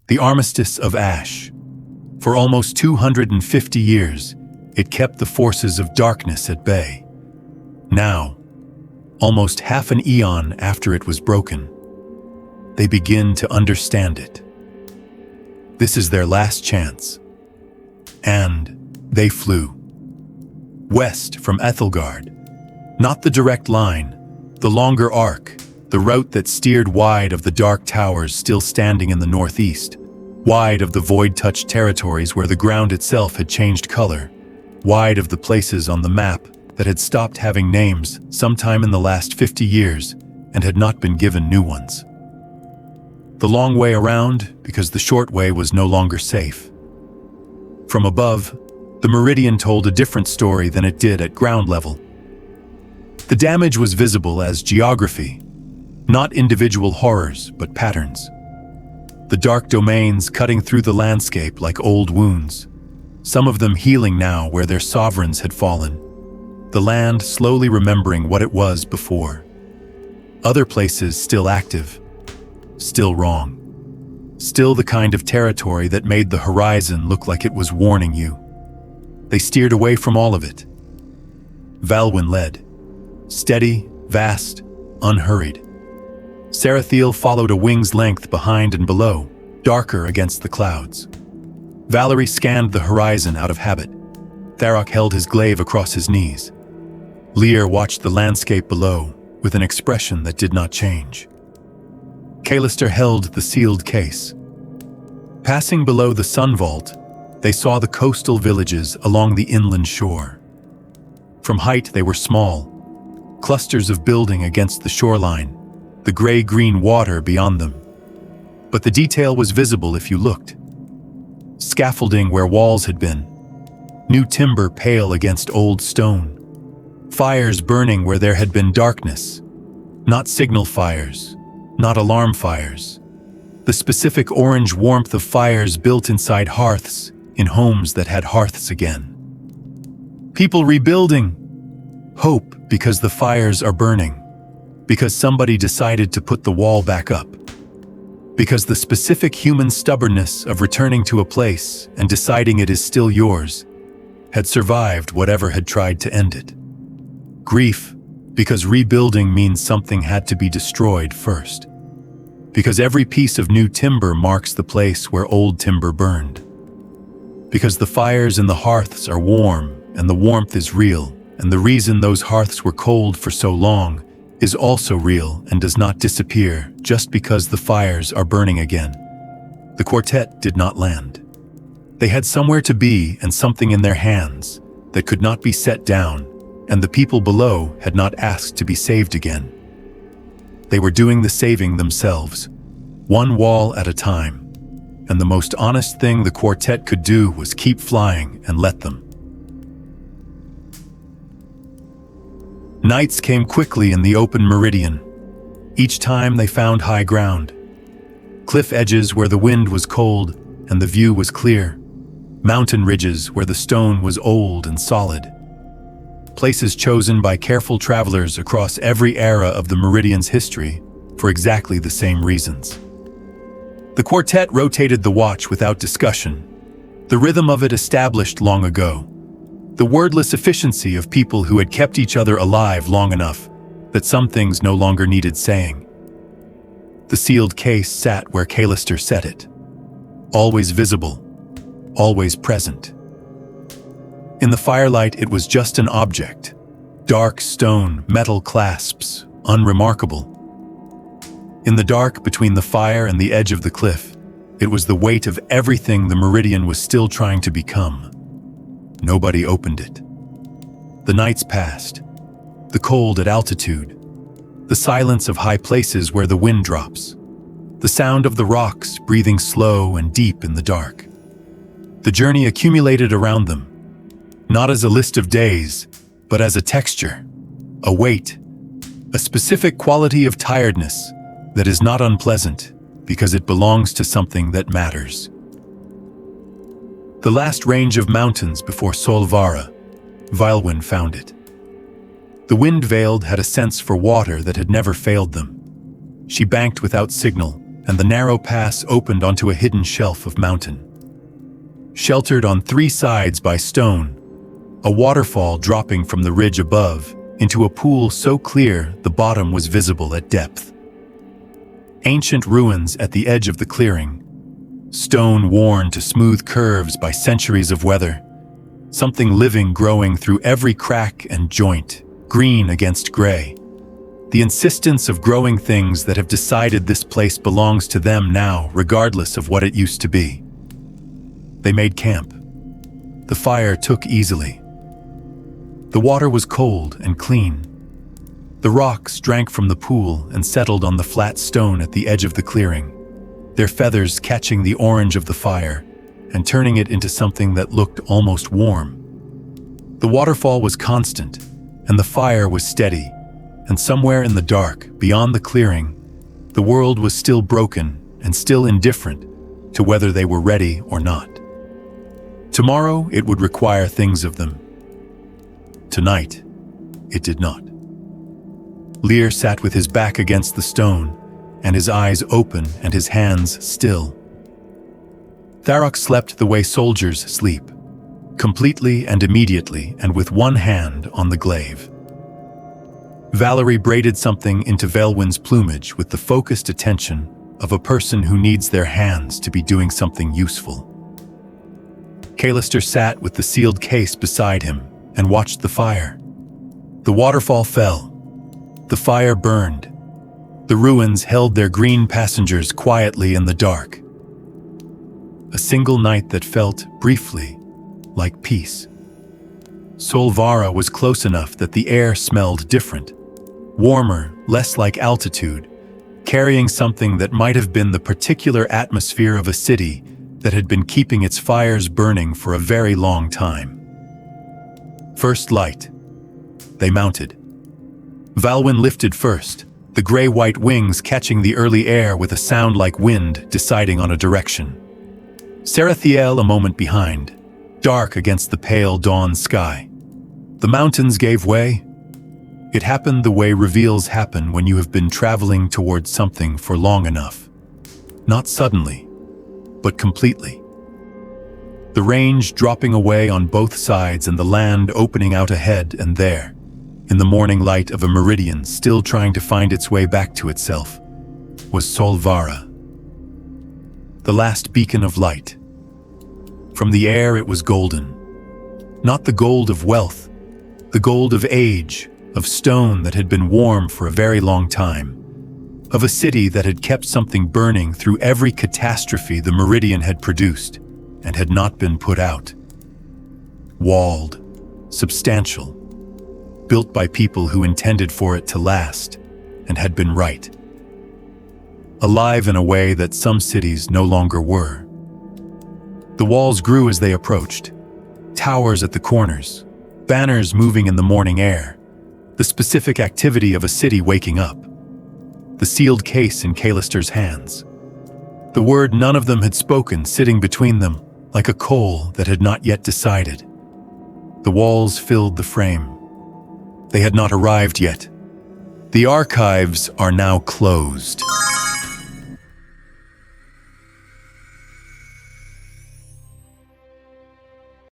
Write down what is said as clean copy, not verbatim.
The Armistice of Ash. For almost 250 years, it kept the forces of darkness at bay. Now, almost half an eon after it was broken, they begin to understand it. This is their last chance. And they flew. West from Aethelgard. Not the direct line, the longer arc, the route that steered wide of the dark towers still standing in the northeast, wide of the void-touched territories where the ground itself had changed color, wide of the places on the map that had stopped having names sometime in the last 50 years and had not been given new ones. The long way around because the short way was no longer safe. From above, the Meridian told a different story than it did at ground level. The damage was visible as geography, not individual horrors, but patterns. The dark domains cutting through the landscape like old wounds, some of them healing now where their sovereigns had fallen, the land slowly remembering what it was before. Other places still active, still wrong, still the kind of territory that made the horizon look like it was warning you. They steered away from all of it. Valwyn led, steady, vast, unhurried. Sarathiel followed a wing's length behind and below, darker against the clouds. Valerie scanned the horizon out of habit. Tharok held his glaive across his knees. Lear watched the landscape below with an expression that did not change. Kalister held the sealed case. Passing below the sun vault, they saw the coastal villages along the inland shore. From height they were small, clusters of building against the shoreline, the gray-green water beyond them. But the detail was visible if you looked. Scaffolding where walls had been, new timber pale against old stone, fires burning where there had been darkness, not signal fires, not alarm fires, the specific orange warmth of fires built inside hearths in homes that had hearths again. People rebuilding. Hope because the fires are burning, because somebody decided to put the wall back up, because the specific human stubbornness of returning to a place and deciding it is still yours had survived whatever had tried to end it. Grief because rebuilding means something had to be destroyed first, because every piece of new timber marks the place where old timber burned, because the fires in the hearths are warm and the warmth is real, and the reason those hearths were cold for so long is also real and does not disappear just because the fires are burning again. The quartet did not land. They had somewhere to be and something in their hands that could not be set down, and the people below had not asked to be saved again. They were doing the saving themselves, one wall at a time, and the most honest thing the quartet could do was keep flying and let them. Nights came quickly in the open Meridian. Each time they found high ground. Cliff edges where the wind was cold and the view was clear. Mountain ridges where the stone was old and solid. Places chosen by careful travelers across every era of the Meridian's history for exactly the same reasons. The quartet rotated the watch without discussion, the rhythm of it established long ago. The wordless efficiency of people who had kept each other alive long enough that some things no longer needed saying. The sealed case sat where Kalister set it, always visible, always present. In the firelight it was just an object, dark stone, metal clasps, unremarkable. In the dark between the fire and the edge of the cliff, it was the weight of everything the Meridian was still trying to become. Nobody opened it. The nights passed, the cold at altitude, the silence of high places where the wind drops, the sound of the rocks breathing slow and deep in the dark. The journey accumulated around them, not as a list of days, but as a texture, a weight, a specific quality of tiredness that is not unpleasant because it belongs to something that matters. The last range of mountains before Sol-Vara, Valwyn found it. The wind-veiled had a sense for water that had never failed them. She banked without signal and the narrow pass opened onto a hidden shelf of mountain. Sheltered on 3 sides by stone, a waterfall dropping from the ridge above into a pool so clear the bottom was visible at depth. Ancient ruins at the edge of the clearing, stone worn to smooth curves by centuries of weather, something living growing through every crack and joint, green against gray. The insistence of growing things that have decided this place belongs to them now, regardless of what it used to be. They made camp. The fire took easily. The water was cold and clean. The rocks drank from the pool and settled on the flat stone at the edge of the clearing, their feathers catching the orange of the fire and turning it into something that looked almost warm. The waterfall was constant, and the fire was steady, and somewhere in the dark, beyond the clearing, the world was still broken and still indifferent to whether they were ready or not. Tomorrow it would require things of them. Tonight, it did not. Lear sat with his back against the stone, and his eyes open and his hands still. Tharok slept the way soldiers sleep, completely and immediately, and with one hand on the glaive. Valerie braided something into Velwyn's plumage with the focused attention of a person who needs their hands to be doing something useful. Calister sat with the sealed case beside him and watched the fire. The waterfall fell. The fire burned. The ruins held their green passengers quietly in the dark. A single night that felt, briefly, like peace. Sol-Vara was close enough that the air smelled different, warmer, less like altitude, carrying something that might have been the particular atmosphere of a city that had been keeping its fires burning for a very long time. First light. They mounted. Valwyn lifted first, the gray-white wings catching the early air with a sound like wind deciding on a direction. Sarathiel a moment behind, dark against the pale dawn sky. The mountains gave way. It happened the way reveals happen when you have been traveling towards something for long enough. Not suddenly, but completely. The range dropping away on both sides and the land opening out ahead and there, in the morning light of a meridian still trying to find its way back to itself, was Sol-Vara. The last beacon of light. From the air it was golden. Not the gold of wealth, the gold of age, of stone that had been warm for a very long time, of a city that had kept something burning through every catastrophe the Meridian had produced and had not been put out. Walled, substantial, built by people who intended for it to last and had been right. Alive in a way that some cities no longer were. The walls grew as they approached, towers at the corners, banners moving in the morning air, the specific activity of a city waking up. The sealed case in Calister's hands. The word none of them had spoken sitting between them, like a coal that had not yet decided. The walls filled the frame. They had not arrived yet. The archives are now closed.